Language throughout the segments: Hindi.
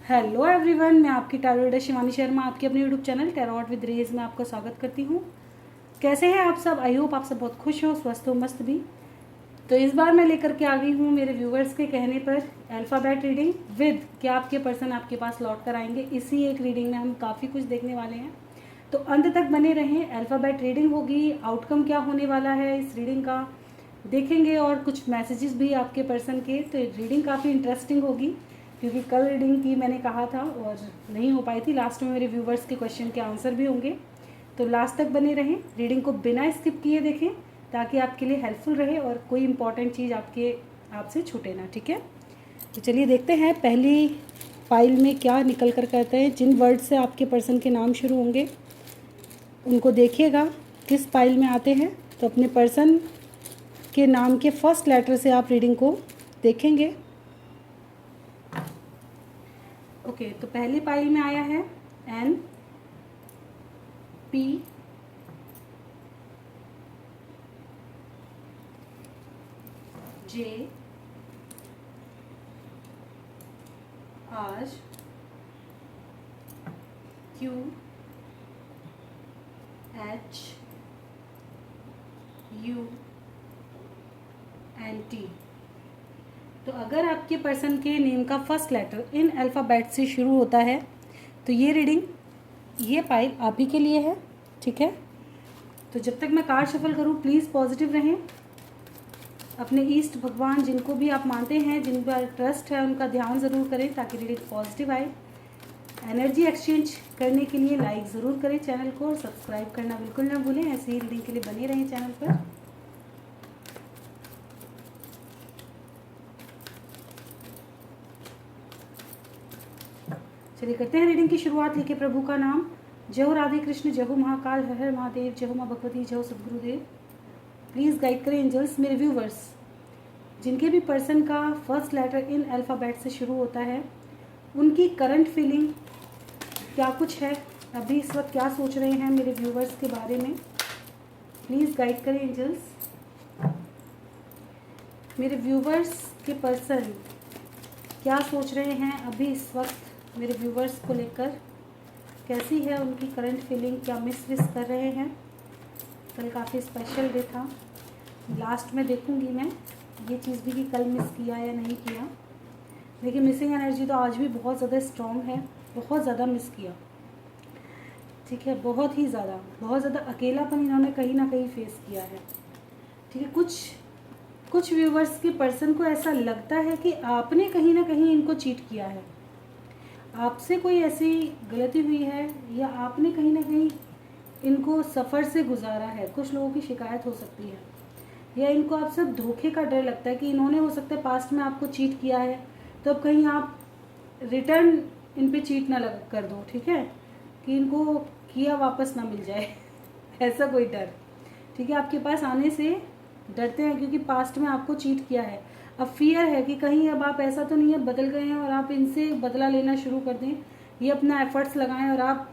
हेलो एवरीवन, मैं आपकी टैरो रीडर शिवानी शर्मा आपके अपने यूट्यूब चैनल टैरोट विद रेज में आपका स्वागत करती हूँ। कैसे हैं आप सब? आई होप आप सब बहुत खुश हो, स्वस्थ हो, मस्त भी। तो इस बार मैं लेकर के आ गई हूँ मेरे व्यूवर्स के कहने पर अल्फ़ाबेट रीडिंग विद क्या आपके पर्सन आपके पास लौट कर आएंगे। इसी एक रीडिंग में हम काफ़ी कुछ देखने वाले हैं, तो अंत तक बने रहें। अल्फ़ाबेट रीडिंग होगी, आउटकम क्या होने वाला है इस रीडिंग का देखेंगे और कुछ मैसेजेस भी आपके पर्सन के। तो रीडिंग काफ़ी इंटरेस्टिंग होगी क्योंकि कल रीडिंग की मैंने कहा था और नहीं हो पाई थी। लास्ट में मेरे व्यूवर्स के क्वेश्चन के आंसर भी होंगे, तो लास्ट तक बने रहें। रीडिंग को बिना स्किप किए देखें ताकि आपके लिए हेल्पफुल रहे और कोई इंपॉर्टेंट चीज़ आपसे छूटे ना। ठीक है, तो चलिए देखते हैं पहली फाइल में क्या निकल कर कहते हैं। जिन वर्ड से आपके पर्सन के नाम शुरू होंगे उनको देखिएगा किस फाइल में आते हैं। तो अपने पर्सन के नाम के फर्स्ट लेटर से आप रीडिंग को देखेंगे। ओके, तो पहली पाइल में आया है N, P, J, R, Q, H, U and T. तो अगर आपके पर्सन के नेम का फर्स्ट लेटर इन अल्फ़ाबेट से शुरू होता है तो ये रीडिंग, ये फाइल आप ही के लिए है। ठीक है, तो जब तक मैं कार्ड शफल करूँ प्लीज़ पॉजिटिव रहें। अपने ईष्ट भगवान जिनको भी आप मानते हैं, जिन पर ट्रस्ट है, उनका ध्यान ज़रूर करें ताकि रीडिंग पॉजिटिव आए। एनर्जी एक्सचेंज करने के लिए लाइक ज़रूर करें चैनल को और सब्सक्राइब करना बिल्कुल ना भूलें। ऐसे ही रीडिंग के लिए बने रहें चैनल पर। चलिए करते हैं रीडिंग की शुरुआत। लिखे प्रभु का नाम। जय हो राधे कृष्ण, जय हो महाकाल, हर हर महादेव, जय हो माँ भगवती, जय हो सदगुरुदेव। प्लीज़ गाइड करें एंजल्स। मेरे व्यूवर्स जिनके भी पर्सन का फर्स्ट लेटर इन अल्फ़ाबेट से शुरू होता है उनकी करंट फीलिंग क्या कुछ है, अभी इस वक्त क्या सोच रहे हैं मेरे व्यूवर्स के बारे में, प्लीज़ गाइड करें एंजल्स। मेरे व्यूवर्स के पर्सन क्या सोच रहे हैं अभी इस वक्त मेरे व्यूवर्स को लेकर, कैसी है उनकी करंट फीलिंग, क्या मिस कर रहे हैं। कल काफ़ी स्पेशल डे था, लास्ट में देखूंगी मैं ये चीज़ भी कि कल मिस किया या नहीं किया। लेकिन मिसिंग एनर्जी तो आज भी बहुत ज़्यादा स्ट्रॉन्ग है, बहुत ज़्यादा मिस किया। ठीक है, बहुत ज़्यादा अकेलापन इन्होंने कहीं ना कहीं फेस किया है। ठीक है, कुछ व्यूवर्स के पर्सन को ऐसा लगता है कि आपने कहीं ना कहीं इनको चीट किया है, आपसे कोई ऐसी गलती हुई है या आपने कहीं ना कहीं इनको सफ़र से गुजारा है। कुछ लोगों की शिकायत हो सकती है या इनको आपसे धोखे का डर लगता है कि इन्होंने हो सकता है पास्ट में आपको चीट किया है, तो अब कहीं आप रिटर्न इन पे चीट ना लग कर दो। ठीक है, कि इनको किया वापस ना मिल जाए ऐसा कोई डर। ठीक है, आपके पास आने से डरते हैं क्योंकि पास्ट में आपको चीट किया है। अब फियर है कि कहीं अब आप ऐसा तो नहीं है बदल गए हैं और आप इनसे बदला लेना शुरू कर दें, ये अपना एफर्ट्स लगाएं और आप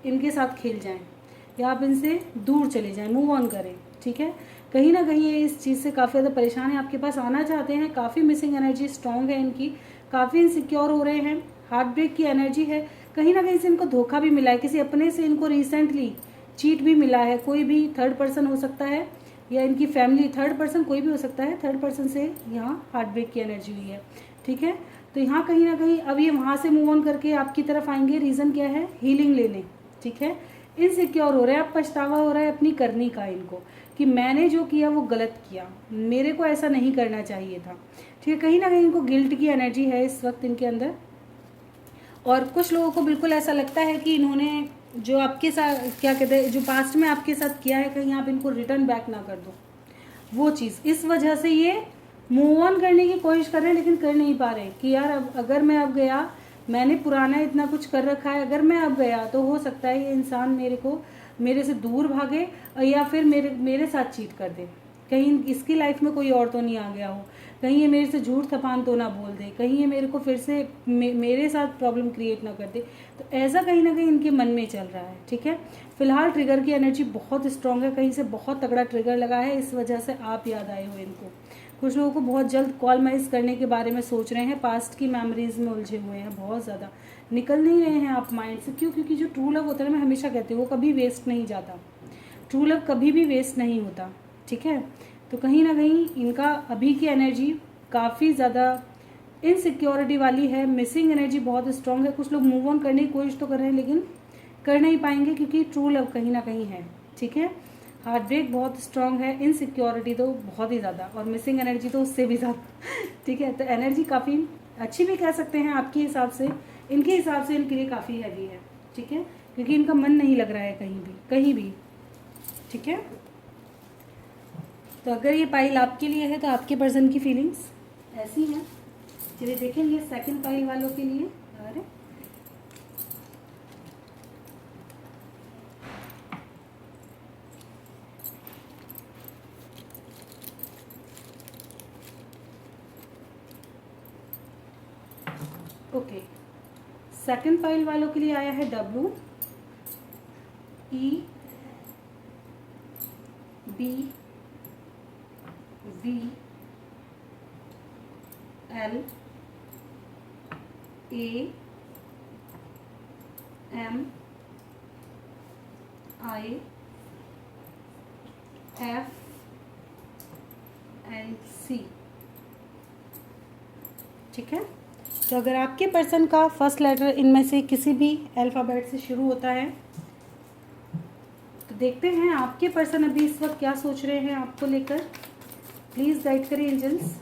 इनके साथ खेल जाएं या आप इनसे दूर चले जाएं, मूव ऑन करें। ठीक है, कहीं ना कहीं ये इस चीज़ से काफ़ी ज़्यादा परेशान है, आपके पास आना चाहते हैं। काफ़ी मिसिंग एनर्जी स्ट्रॉन्ग है इनकी, काफ़ी इनसिक्योर हो रहे हैं, हार्ट ब्रेक की एनर्जी है। कहीं ना कहीं से इनको धोखा भी मिला है, किसी अपने से इनको रिसेंटली चीट भी मिला है। कोई भी थर्ड पर्सन हो सकता है या इनकी फैमिली, थर्ड पर्सन कोई भी हो सकता है। थर्ड पर्सन से यहाँ हार्ट ब्रेक की एनर्जी हुई है। ठीक है, तो यहाँ कहीं ना कहीं अब ये वहाँ से मूव ऑन करके आपकी तरफ आएंगे। रीज़न क्या है? हीलिंग लेने। ठीक है, इनसिक्योर हो रहे हैं, अब पछतावा हो रहा है अपनी करनी का इनको कि मैंने जो किया वो गलत किया, मेरे को ऐसा नहीं करना चाहिए था। ठीक है, कहीं ना कहीं इनको गिल्ट की एनर्जी है इस वक्त इनके अंदर। और कुछ लोगों को बिल्कुल ऐसा लगता है कि इन्होंने जो आपके साथ क्या कहते हैं, जो पास्ट में आपके साथ किया है, कहीं आप इनको रिटर्न बैक ना कर दो वो चीज़। इस वजह से ये मूव ऑन करने की कोशिश कर रहे हैं लेकिन कर नहीं पा रहे कि यार अब अगर मैं अब गया, मैंने पुराना इतना कुछ कर रखा है, अगर मैं अब गया तो हो सकता है ये इंसान मेरे से दूर भागे या फिर मेरे साथ चीट कर दे। कहीं इसकी लाइफ में कोई और तो नहीं आ गया हो, कहीं ये मेरे से झूठ थपान तो ना बोल दे, कहीं ये मेरे को फिर से मेरे साथ प्रॉब्लम क्रिएट ना कर दे। तो ऐसा कहीं ना कहीं इनके मन में चल रहा है। ठीक है, फिलहाल ट्रिगर की एनर्जी बहुत स्ट्रांग है, कहीं से बहुत तगड़ा ट्रिगर लगा है, इस वजह से आप याद आए हो इनको। कुछ लोगों को बहुत जल्द कॉल मैरिज करने के बारे में सोच रहे हैं, पास्ट की मेमोरीज में उलझे हुए हैं, बहुत ज़्यादा निकल नहीं रहे हैं आप माइंड से। क्यों? क्योंकि जो ट्रू लव होता है ना, मैं हमेशा कहती हूँ, वो कभी वेस्ट नहीं जाता। ट्रू लव कभी भी वेस्ट नहीं होता, ठीक है। तो कहीं ना कहीं इनका अभी की एनर्जी काफ़ी ज़्यादा इनसिक्योरिटी वाली है, मिसिंग एनर्जी बहुत स्ट्रांग है। कुछ लोग मूव ऑन करने की कोशिश तो कर रहे हैं लेकिन कर नहीं पाएंगे, क्योंकि ट्रू लव कहीं ना कहीं है, ठीक है। हार्ट ब्रेक बहुत स्ट्रांग है, इनसिक्योरिटी तो बहुत ही ज़्यादा, और मिसिंग एनर्जी तो उससे भी ज़्यादा, ठीक है। तो एनर्जी काफ़ी अच्छी भी कह सकते हैं आपके हिसाब से, इनके हिसाब से इनके लिए काफ़ी हैवी है, ठीक है, क्योंकि इनका मन नहीं लग रहा है कहीं भी, ठीक है। तो अगर ये पाइल आपके लिए है तो आपके पर्सन की फीलिंग्स ऐसी हैं। चलिए देखेंगे सेकंड पाइल वालों के लिए। अरे ओके, सेकंड पाइल वालों के लिए आया है WEBL AMIFC, ठीक है। तो अगर आपके पर्सन का फर्स्ट लेटर इनमें से किसी भी अल्फ़ाबेट से शुरू होता है तो देखते हैं आपके पर्सन अभी इस वक्त क्या सोच रहे हैं आपको लेकर। प्लीज़ गाइड करें एंजल्स,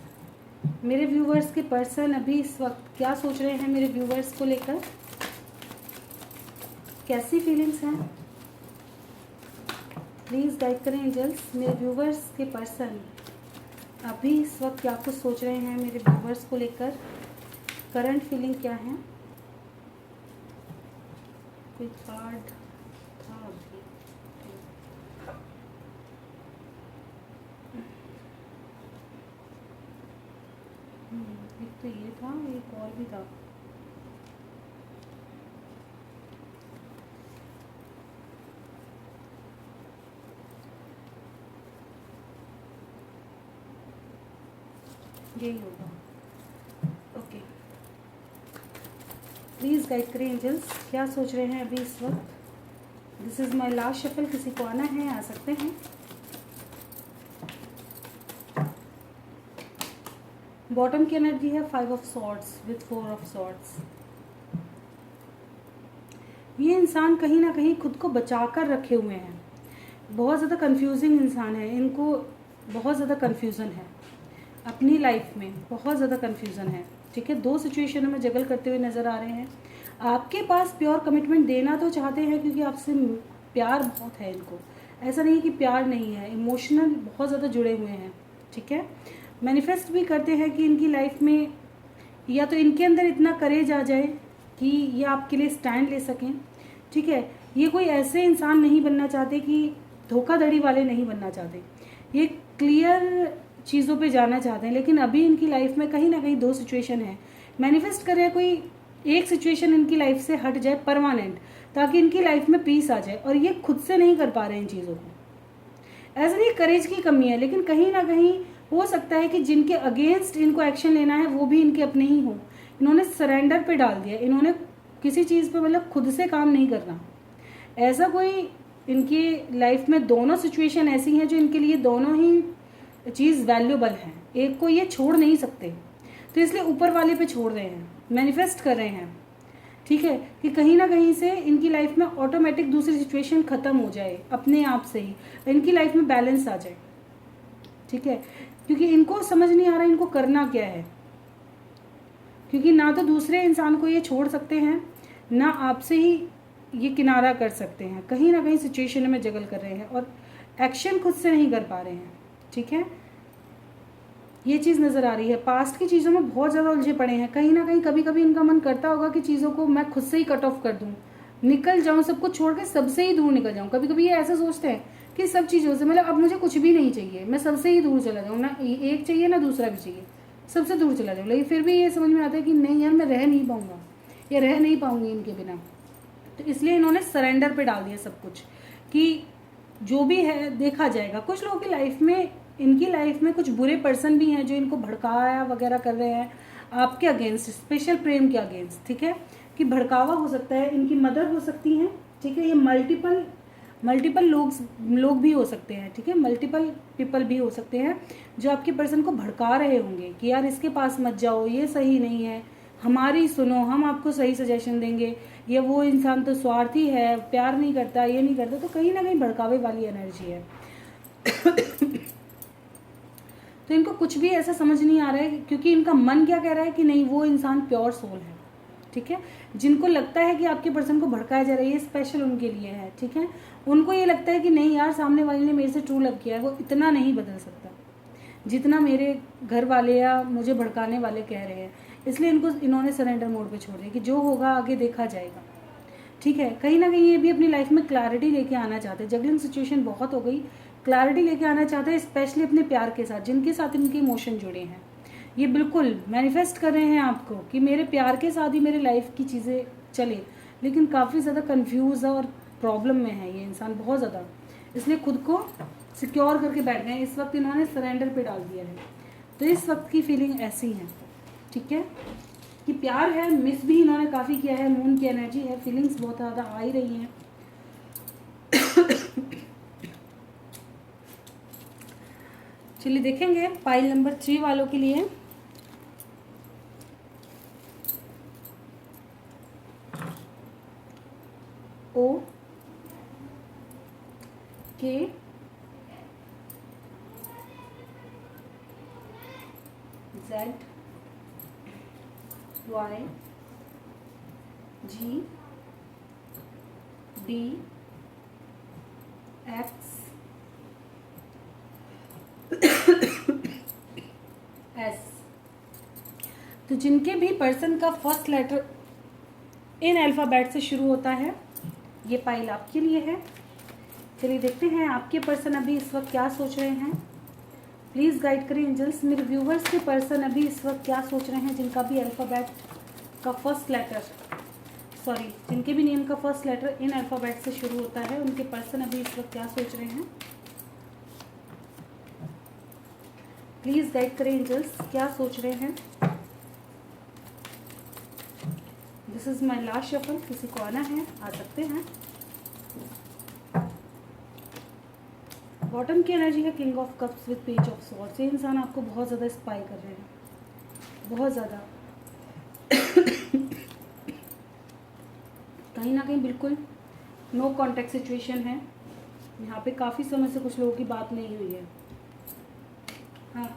मेरे व्यूवर्स के पर्सन अभी इस वक्त क्या सोच रहे हैं मेरे व्यूवर्स को लेकर, कैसी फीलिंग्स हैं। प्लीज़ गाइड करें एंजल्स, मेरे व्यूवर्स के पर्सन अभी इस वक्त क्या कुछ सोच रहे हैं मेरे व्यूवर्स को लेकर, करंट फीलिंग क्या है। कोई कार्ड था अभी, एक तो ये था, एक और भी था। यही होगा, ओके। प्लीज़ गाइड करें एंजल्स, क्या सोच रहे हैं अभी इस वक्त। This is my last shuffle, किसी को आना है आ सकते हैं। बॉटम की एनर्जी है 5 of swords with 4 of swords. ये इंसान कहीं ना कहीं खुद को बचा कर रखे हुए हैं, बहुत ज़्यादा कंफ्यूजिंग इंसान है, इनको बहुत ज़्यादा कंफ्यूजन है अपनी लाइफ में, बहुत ज़्यादा कंफ्यूजन है, ठीक है। दो सिचुएशनों में जगल करते हुए नज़र आ रहे हैं। आपके पास प्योर कमिटमेंट देना तो चाहते हैं क्योंकि आपसे प्यार बहुत है इनको, ऐसा नहीं है कि प्यार नहीं है, इमोशनल बहुत ज़्यादा जुड़े हुए हैं, ठीक है। मैनिफेस्ट भी करते हैं कि इनकी लाइफ में या तो इनके अंदर इतना करेज आ जाए कि ये आपके लिए स्टैंड ले सकें, ठीक है। ये कोई ऐसे इंसान नहीं बनना चाहते कि धोखाधड़ी वाले नहीं बनना चाहते, ये क्लियर चीज़ों पे जाना चाहते हैं। लेकिन अभी इनकी लाइफ में कहीं ना कहीं दो सिचुएशन है, मैनिफेस्ट कर रहे हैं कोई एक सिचुएशन इनकी लाइफ से हट जाए परमानेंट, ताकि इनकी लाइफ में पीस आ जाए, और ये खुद से नहीं कर पा रहे हैं इन चीज़ों को। ऐसा नहीं करेज की कमी है, लेकिन कहीं ना कहीं हो सकता है कि जिनके अगेंस्ट इनको एक्शन लेना है वो भी इनके अपने ही हों। इन्होंने सरेंडर पे डाल दिया, इन्होंने किसी चीज़ पे मतलब खुद से काम नहीं करना। ऐसा कोई इनकी लाइफ में दोनों सिचुएशन ऐसी हैं जो इनके लिए दोनों ही चीज़ वैल्यूबल है, एक को ये छोड़ नहीं सकते, तो इसलिए ऊपर वाले पे छोड़ रहे हैं, मैनिफेस्ट कर रहे हैं, ठीक है, कि कहीं ना कहीं से इनकी लाइफ में ऑटोमेटिक दूसरी सिचुएशन ख़त्म हो जाए अपने आप से ही, इनकी लाइफ में बैलेंस आ जाए, ठीक है। क्योंकि इनको समझ नहीं आ रहा इनको करना क्या है, क्योंकि ना तो दूसरे इंसान को ये छोड़ सकते हैं, ना आपसे ही ये किनारा कर सकते हैं, कहीं ना कहीं सिचुएशन में जगल कर रहे हैं और एक्शन खुद से नहीं कर पा रहे हैं, ठीक है। ये चीज़ नज़र आ रही है, पास्ट की चीज़ों में बहुत ज़्यादा उलझे पड़े हैं, कहीं ना कहीं कभी कभी इनका मन करता होगा कि चीज़ों को मैं खुद से ही कट ऑफ कर दूं, निकल जाऊं, सब कुछ छोड़ के सबसे ही दूर निकल जाऊं। कभी कभी ये ऐसा सोचते हैं कि सब चीज़ों से मतलब अब मुझे कुछ भी नहीं चाहिए, मैं सबसे ही दूर चला जाऊँ, ना एक चाहिए ना दूसरा भी चाहिए, सबसे दूर चला जाऊँ। लेकिन फिर भी ये समझ में आता है कि नहीं यार, मैं रह नहीं पाऊँगा या रह नहीं पाऊँगी इनके बिना, तो इसलिए इन्होंने सरेंडर पे डाल दिया सब कुछ कि जो भी है देखा जाएगा। कुछ लोगों की लाइफ में इनकी लाइफ में कुछ बुरे पर्सन भी हैं जो इनको भड़काया वगैरह कर रहे हैं आपके अगेंस्ट, स्पेशल प्रेम के अगेंस्ट, ठीक है, कि भड़कावा हो सकता है, इनकी मदर हो सकती हैं, ठीक है, ये मल्टीपल लोग भी हो सकते हैं, ठीक है, मल्टीपल पीपल भी हो सकते हैं जो आपके पर्सन को भड़का रहे होंगे कि यार इसके पास मत जाओ, ये सही नहीं है, हमारी सुनो, हम आपको सही सजेशन देंगे, या वो इंसान तो स्वार्थी है, प्यार नहीं करता, ये नहीं करता, तो कहीं ना कहीं भड़कावे वाली एनर्जी है। तो इनको कुछ भी ऐसा समझ नहीं आ रहा है क्योंकि इनका मन क्या कह रहा है कि नहीं, वो इंसान प्योर सोल है, ठीक है। जिनको लगता है कि आपके पर्सन को भड़काया जा रहा है, ये स्पेशल उनके लिए है, ठीक है। उनको ये लगता है कि नहीं यार, सामने वाले ने मेरे से ट्रू लव किया है, वो इतना नहीं बदल सकता जितना मेरे घर वाले या मुझे भड़काने वाले कह रहे हैं, इसलिए इन्होंने सरेंडर मोड पे छोड़ दिया कि जो होगा आगे देखा जाएगा, ठीक है। कहीं ना कहीं ये भी अपनी लाइफ में क्लैरिटी लेके आना चाहते हैं, जगलिंग सिचुएशन बहुत हो गई, क्लैरिटी लेके आना चाहते हैं, स्पेशली अपने प्यार के साथ, जिनके साथ इनके इमोशन जुड़े हैं। ये बिल्कुल मैनिफेस्ट कर रहे हैं आपको कि मेरे प्यार के साथ ही मेरे लाइफ की चीज़ें चले, लेकिन काफ़ी ज़्यादा कंफ्यूज और प्रॉब्लम में है ये इंसान बहुत ज़्यादा, इसलिए खुद को सिक्योर करके बैठ गए। इस वक्त इन्होंने सरेंडर पे डाल दिया है, तो इस वक्त की फीलिंग ऐसी है, ठीक है, कि प्यार है, मिस भी इन्होंने काफ़ी किया है, मून की एनर्जी है, फीलिंग्स बहुत ज़्यादा आ ही रही हैं। चलिए देखेंगे पाइल नंबर 3 वालों के लिए। ओ के Z Y G D X S। तो जिनके भी पर्सन का फर्स्ट लेटर इन अल्फ़ाबेट से शुरू होता है, ये पाइल आपके लिए है। चलिए देखते हैं आपके पर्सन अभी इस वक्त क्या सोच रहे हैं। प्लीज़ गाइड करें एंजल्स, मेरे व्यूवर्स के पर्सन अभी इस वक्त क्या सोच रहे हैं, जिनका भी अल्फ़ाबेट का फर्स्ट लेटर, सॉरी, जिनके भी नेम का फर्स्ट लेटर इन अल्फ़ाबेट से शुरू होता है, उनके पर्सन अभी इस वक्त क्या सोच रहे हैं। प्लीज़ गाइड करें एंजल्स, क्या सोच रहे हैं। This is my last shuffle, किसी को आना है आ सकते हैं। बॉटम की एनर्जी है king of cups with page of swords. ये इंसान आपको बहुत ज़्यादा स्पाई कर रहे हैं, बहुत ज़्यादा, कहीं ना कहीं बिल्कुल नो कॉन्टैक्ट सिचुएशन है यहाँ पे। काफ़ी समय से कुछ लोगों की बात नहीं हुई है। हाँ,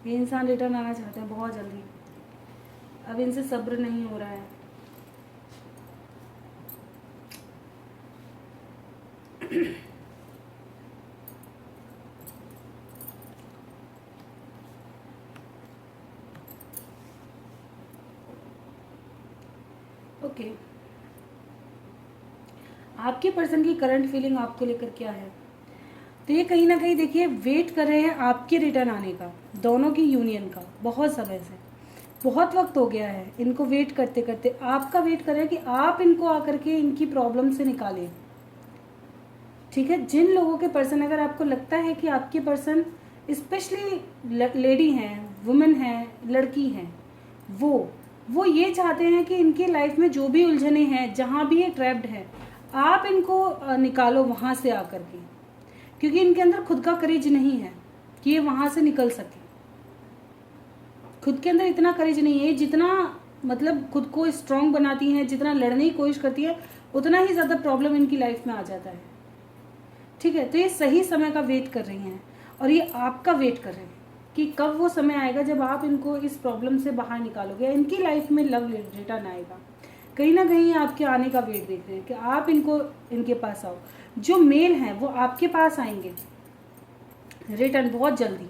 ये इंसान रिटर्न आना चाहते हैं बहुत जल्दी, अब इनसे सब्र नहीं हो रहा है। ओके, आपके पर्सन की करंट फीलिंग आपको लेकर क्या है। तो ये कहीं ना कहीं देखिए वेट कर रहे हैं आपके रिटर्न आने का, दोनों की यूनियन का, बहुत समय से, बहुत वक्त हो गया है इनको वेट करते करते। आपका वेट कर रहे हैं कि आप इनको आकर के इनकी प्रॉब्लम से निकालें, ठीक है। जिन लोगों के पर्सन, अगर आपको लगता है कि आपके पर्सन स्पेशली लेडी हैं, वुमेन हैं, लड़की हैं, वो ये चाहते हैं कि इनकी लाइफ में जो भी उलझने हैं, जहाँ भी ये ट्रैप्ड है, आप इनको निकालो वहाँ से आकर के, क्योंकि इनके अंदर खुद का करेज नहीं है कि ये वहाँ से निकल सके। खुद के अंदर इतना करेज नहीं है, जितना मतलब खुद को स्ट्रांग बनाती हैं, जितना लड़ने की कोशिश करती है, उतना ही ज़्यादा प्रॉब्लम इनकी लाइफ में आ जाता है, ठीक है। तो ये सही समय का वेट कर रही हैं और ये आपका वेट कर रहे हैं कि कब वो समय आएगा जब आप इनको इस प्रॉब्लम से बाहर निकालोगे, इनकी लाइफ में लव रिटर्न आएगा। कहीं ना कहीं आपके आने का वेट देख रहे हैं कि आप इनके पास आओ। जो मेल हैं वो आपके पास आएंगे रिटर्न बहुत जल्दी।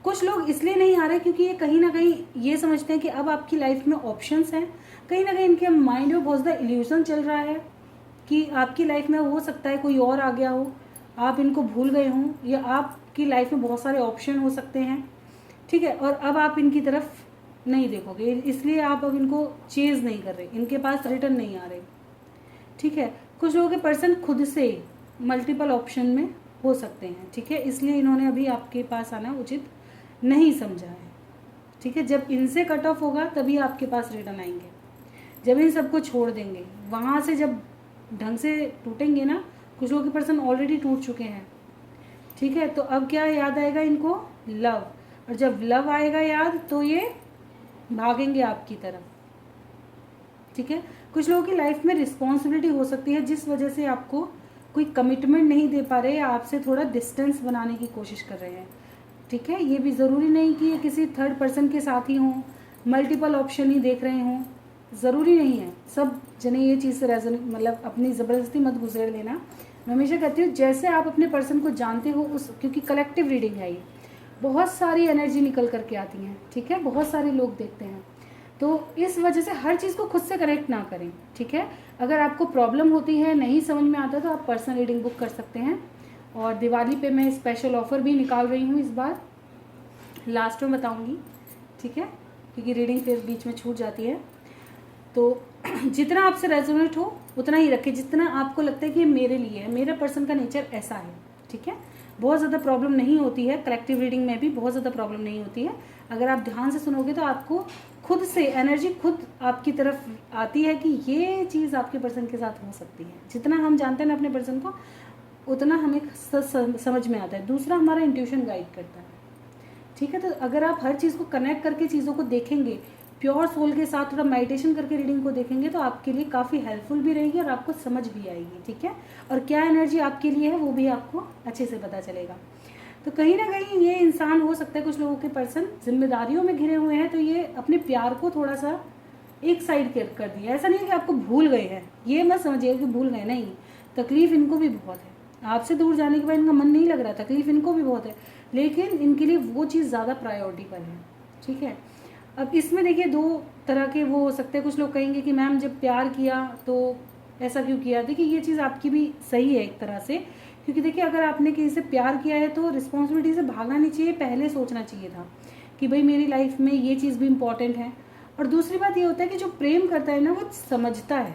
कुछ लोग इसलिए नहीं आ रहे क्योंकि ये कहीं ना कहीं ये समझते हैं कि अब आपकी लाइफ में ऑप्शंस हैं। कहीं ना कहीं इनके माइंड में बहुत ज़्यादा इल्यूजन चल रहा है कि आपकी लाइफ में हो सकता है कोई और आ गया हो, आप इनको भूल गए हों, या आपकी लाइफ में बहुत सारे ऑप्शन हो सकते हैं, ठीक है। और अब आप इनकी तरफ नहीं देखोगे, इसलिए आप अब इनको चेज़ नहीं कर रहे, इनके पास रिटर्न नहीं आ रहे, ठीक है। कुछ लोगों के पर्सन खुद से मल्टीपल ऑप्शन में हो सकते हैं, ठीक है। इसलिए इन्होंने अभी आपके पास आना उचित नहीं समझा है, ठीक है। जब इनसे कट ऑफ होगा तभी आपके पास रिटर्न आएंगे, जब इन सबको छोड़ देंगे, वहाँ से जब ढंग से टूटेंगे ना, कुछ लोगों के पर्सन ऑलरेडी टूट चुके हैं, ठीक है। तो अब क्या याद आएगा इनको? लव। और जब लव आएगा याद तो ये भागेंगे आपकी तरफ, ठीक है। कुछ लोगों की लाइफ में रिस्पॉन्सिबिलिटी हो सकती है जिस वजह से आपको कोई कमिटमेंट नहीं दे पा रहे या आपसे थोड़ा डिस्टेंस बनाने की कोशिश कर रहे हैं, ठीक है। ये भी ज़रूरी नहीं कि ये किसी थर्ड पर्सन के साथ ही हों, मल्टीपल ऑप्शन ही देख रहे हों, ज़रूरी नहीं है। सब जने ये चीज़ से मतलब अपनी ज़बरदस्ती मत गुजर लेना। मैं हमेशा कहती हूँ जैसे आप अपने पर्सन को जानते हो उस, क्योंकि कलेक्टिव रीडिंग है ये, बहुत सारी एनर्जी निकल करके आती हैं, ठीक है, बहुत सारे लोग देखते हैं, तो इस वजह से हर चीज़ को खुद से कनेक्ट ना करें, ठीक है। अगर आपको प्रॉब्लम होती है, नहीं समझ में आता, तो आप पर्सनल रीडिंग बुक कर सकते हैं। और दिवाली पे मैं स्पेशल ऑफ़र भी निकाल रही हूँ इस बार, लास्ट में बताऊँगी, ठीक है, क्योंकि रीडिंग फिर बीच में छूट जाती है। तो जितना आपसे रेजोनेट हो उतना ही रखें, जितना आपको लगता है कि ये मेरे लिए है, मेरा पर्सन का नेचर ऐसा है, ठीक है। बहुत ज़्यादा प्रॉब्लम नहीं होती है, कलेक्टिव रीडिंग में भी बहुत ज़्यादा प्रॉब्लम नहीं होती है। अगर आप ध्यान से सुनोगे तो आपको खुद से एनर्जी खुद आपकी तरफ आती है कि ये चीज़ आपके पर्सन के साथ हो सकती है। जितना हम जानते हैं ना अपने पर्सन को, उतना हमें समझ में आता है। दूसरा, हमारा इंट्यूशन गाइड करता है, ठीक है। तो अगर आप हर चीज़ को कनेक्ट करके चीज़ों को देखेंगे, प्योर सोल के साथ थोड़ा मेडिटेशन करके रीडिंग को देखेंगे, तो आपके लिए काफ़ी हेल्पफुल भी रहेगी और आपको समझ भी आएगी, ठीक है। और क्या एनर्जी आपके लिए है वो भी आपको अच्छे से पता चलेगा। तो कहीं ना कहीं ये इंसान हो सकता है, कुछ लोगों के पर्सन जिम्मेदारियों में घिरे हुए हैं, तो ये अपने प्यार को थोड़ा सा एक साइड कर दिया। ऐसा नहीं है कि आपको भूल गए हैं, ये मत समझिएगा कि भूल गए, नहीं, तकलीफ इनको भी बहुत है। आपसे दूर जाने के बाद इनका मन नहीं लग रहा, तकलीफ इनको भी बहुत है, लेकिन इनके लिए वो चीज़ ज़्यादा प्रायोरिटी पर है, ठीक है। अब इसमें देखिए दो तरह के वो हो सकते हैं। कुछ लोग कहेंगे कि मैम जब प्यार किया तो ऐसा क्यों किया। देखिए ये चीज़ आपकी भी सही है एक तरह से, क्योंकि देखिए अगर आपने किसी से प्यार किया है तो रिस्पॉन्सिबिलिटी से भागना नहीं चाहिए, पहले सोचना चाहिए था कि भाई मेरी लाइफ में ये चीज़ भी इम्पॉर्टेंट है। और दूसरी बात ये होता है कि जो प्रेम करता है ना वो समझता है।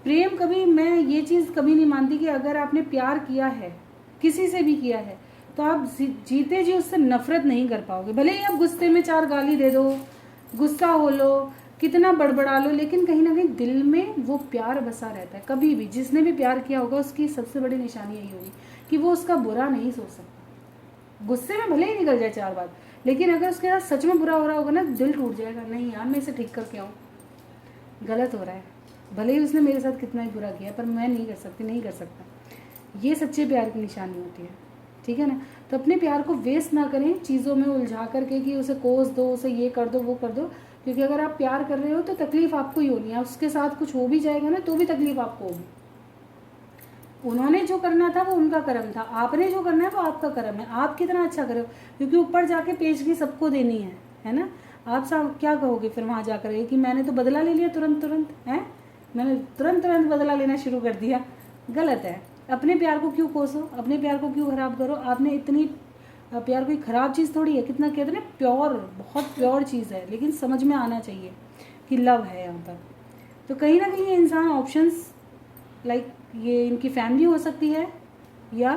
प्रेम कभी, मैं ये चीज़ कभी नहीं मानती कि अगर आपने प्यार किया है, किसी से भी किया है, तो आप जीते जी उससे नफरत नहीं कर पाओगे। भले ही आप गुस्से में 4 गाली दे दो, गुस्सा हो लो, कितना बड़बड़ा लो, लेकिन कहीं ना कहीं दिल में वो प्यार बसा रहता है। कभी भी जिसने भी प्यार किया होगा उसकी सबसे बड़ी निशानी यही होगी कि वो उसका बुरा नहीं सोच सकता। गुस्से में भले ही निकल जाए 4 बात, लेकिन अगर उसके साथ सच में बुरा हो रहा होगा ना, दिल टूट जाएगा, नहीं यार मैं इसे ठीक करके आऊँ, गलत हो रहा है, भले ही उसने मेरे साथ कितना ही बुरा किया, पर मैं नहीं कर सकती, नहीं कर सकता। ये सच्चे प्यार की निशानी होती है, ठीक है ना। तो अपने प्यार को वेस्ट ना करें चीज़ों में उलझा करके कि उसे कोस दो, उसे ये कर दो, वो कर दो, क्योंकि अगर आप प्यार कर रहे हो तो तकलीफ आपको ही होनी है। उसके साथ कुछ हो भी जाएगा ना तो भी तकलीफ आपको होगी। उन्होंने जो करना था वो उनका कर्म था, आपने जो करना है वो आपका कर्म है। आप कितना अच्छा करो, क्योंकि ऊपर जाके पेशगी सबको देनी है ना। आप सब क्या कहोगे फिर वहाँ जाकर कि मैंने तो बदला ले लिया तुरंत है, मैंने तुरंत बदला लेना शुरू कर दिया। गलत है। अपने प्यार को क्यों कोसो, अपने प्यार को क्यों खराब करो। आपने इतनी, प्यार कोई ख़राब चीज़ थोड़ी है, कितना कहते हैं ना प्योर, बहुत प्योर चीज़ है, लेकिन समझ में आना चाहिए कि लव है यहाँ पर। तो कहीं ना कहीं ये इंसान ऑप्शंस लाइक ये इनकी फैमिली हो सकती है या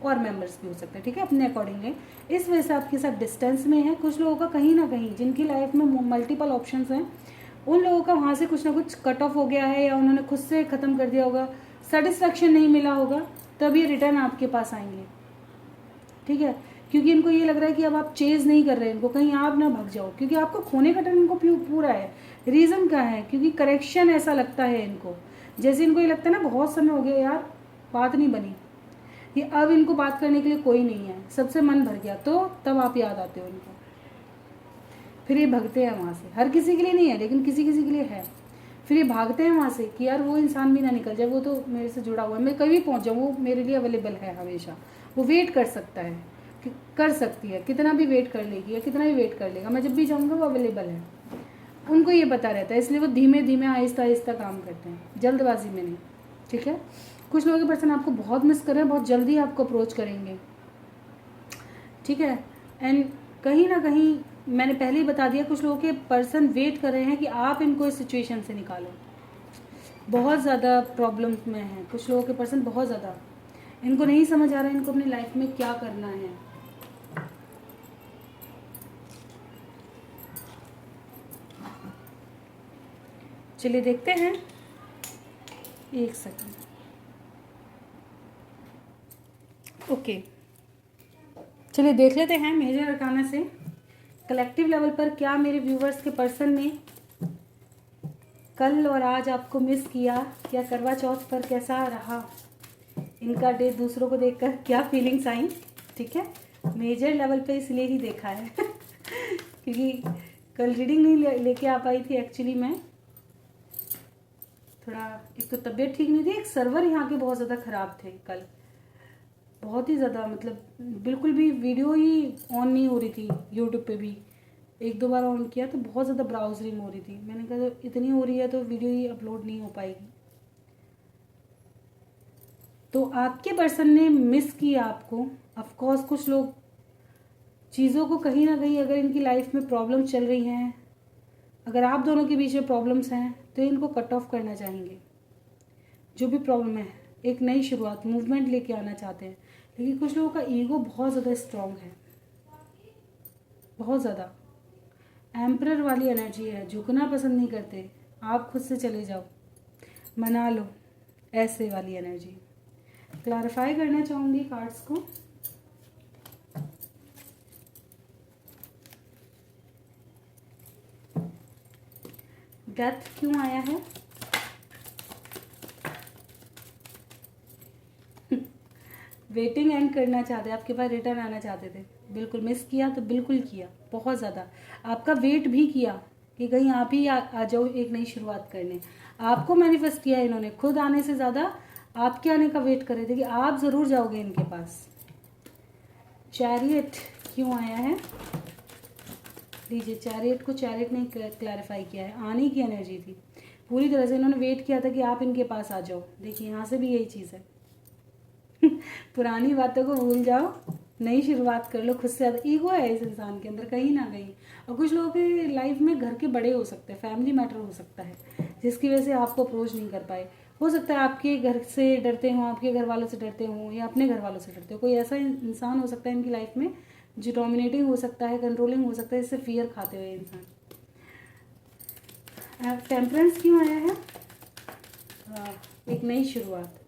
और मेंबर्स भी हो सकते हैं, ठीक है, अपने अकॉर्डिंगली। इस वजह से आपके साथ डिस्टेंस में है। कुछ लोगों का कहीं ना कहीं, जिनकी लाइफ में मल्टीपल ऑप्शंस हैं, उन लोगों का वहाँ से कुछ ना कुछ कट ऑफ हो गया है या उन्होंने खुद से ख़त्म कर दिया होगा, सेटिस्फैक्शन नहीं मिला होगा, तब ये रिटर्न आपके पास आएंगे, ठीक है। क्योंकि इनको ये लग रहा है कि अब आप चेज़ नहीं कर रहे हैं इनको, कहीं आप ना भाग जाओ, क्योंकि आपको खोने का टर्न इनको पूरा है। रीज़न क्या है, क्योंकि करेक्शन ऐसा लगता है इनको, जैसे इनको ये लगता है ना बहुत समय हो गया यार बात नहीं बनी, ये अब इनको बात करने के लिए कोई नहीं है, सबसे मन भर गया, तो तब आप याद आते हो इनको, फिर ये भागते हैं वहाँ से। हर किसी के लिए नहीं है, लेकिन किसी किसी के लिए है। फिर ये भागते हैं वहाँ से कि यार वो इंसान भी ना निकल जाए, वो तो मेरे से जुड़ा हुआ है, मैं कभी पहुँच जाऊँ, वो मेरे लिए अवेलेबल है हमेशा, वो वेट कर सकता है, कर सकती है, कितना भी वेट कर लेगी या कितना भी वेट कर लेगा, मैं जब भी जाऊँगा वो अवेलेबल है। उनको ये पता रहता है, इसलिए वो धीमे धीमे आहिस्ता आहिस्ता काम करते हैं, जल्दबाजी में नहीं, ठीक है। कुछ लोगों के पर्सन आपको बहुत मिस कर रहे हैं, बहुत जल्दी आपको अप्रोच करेंगे, ठीक है। एंड कहीं ना कहीं मैंने पहले ही बता दिया, कुछ लोगों के पर्सन वेट कर रहे हैं कि आप इनको इस सिचुएशन से निकालो। बहुत ज़्यादा प्रॉब्लम में हैं कुछ लोगों के पर्सन, बहुत ज़्यादा। इनको नहीं समझ आ रहा है इनको अपनी लाइफ में क्या करना है। चलिए देखते हैं, एक सेकंड। ओके, चलिए देख लेते हैं मेजर अरकाना से कलेक्टिव लेवल पर क्या मेरे व्यूवर्स के पर्सन ने कल और आज आपको मिस किया, या करवा चौथ पर कैसा रहा इनका डे, दूसरों को देखकर क्या फीलिंग्स आई। ठीक है, मेजर लेवल पे इसलिए ही देखा है क्योंकि कल रीडिंग नहीं लेके आ पाई थी एक्चुअली। मैं थोड़ा, एक तो तबीयत ठीक नहीं थी, एक सर्वर यहाँ के बहुत ज़्यादा ख़राब थे कल, बहुत ही ज़्यादा, मतलब बिल्कुल भी वीडियो ही ऑन नहीं हो रही थी। यूट्यूब पे भी एक दो बार ऑन किया तो बहुत ज़्यादा ब्राउजरिंग हो रही थी। मैंने कहा तो इतनी हो रही है तो वीडियो ही अपलोड नहीं हो पाएगी। तो आपके पर्सन ने मिस किया आपको। ऑफकोर्स कुछ लोग चीज़ों को कहीं ना कहीं, अगर इनकी लाइफ में प्रॉब्लम चल रही हैं, अगर आप दोनों के बीच में प्रॉब्लम्स हैं तो इनको कट ऑफ करना चाहेंगे। जो भी प्रॉब्लम है, एक नई शुरुआत, मूवमेंट लेके आना चाहते हैं। लेकिन कुछ लोगों का ईगो बहुत ज़्यादा स्ट्रॉन्ग है, बहुत ज़्यादा एम्परर वाली एनर्जी है, झुकना पसंद नहीं करते। आप खुद से चले जाओ, मना लो, ऐसे वाली एनर्जी। क्लैरिफाई करना चाहूँगी कार्ड्स को। डेथ क्यों आया है? वेटिंग एंड करना चाहते, आपके पास रिटर्न आना चाहते थे, बिल्कुल मिस किया तो बिल्कुल किया, बहुत ज़्यादा आपका वेट भी किया कि कहीं आप ही आ जाओ एक नई शुरुआत करने। आपको मैनिफेस्ट किया इन्होंने, खुद आने से ज़्यादा आपके आने का वेट कर रहे थे कि आप ज़रूर जाओगे इनके पास। चैरियट क्यों आया है? लीजिए, चैरियट को चैरियट ने क्लैरिफाई किया है, आने की एनर्जी थी पूरी तरह से। इन्होंने वेट किया था कि आप इनके पास आ जाओ। देखिए यहाँ से भी यही चीज़ है पुरानी बातों को भूल जाओ, नई शुरुआत कर लो खुद से। ज़्यादा ईगो है इस इंसान के अंदर कहीं ना कहीं। और कुछ लोगों के लाइफ में घर के बड़े हो सकते हैं, फैमिली मैटर हो सकता है, जिसकी वजह से आपको अप्रोच नहीं कर पाए। हो सकता है आपके घर से डरते हों, आपके घर वालों से डरते हों, या अपने घर वालों से डरते हो। कोई ऐसा इंसान हो सकता है इनकी लाइफ में जो डोमिनेटिंग हो सकता है, कंट्रोलिंग हो सकता है, इससे फियर खाते हुए इंसान। टेम्परेंस क्यों आया है? एक नई शुरुआत।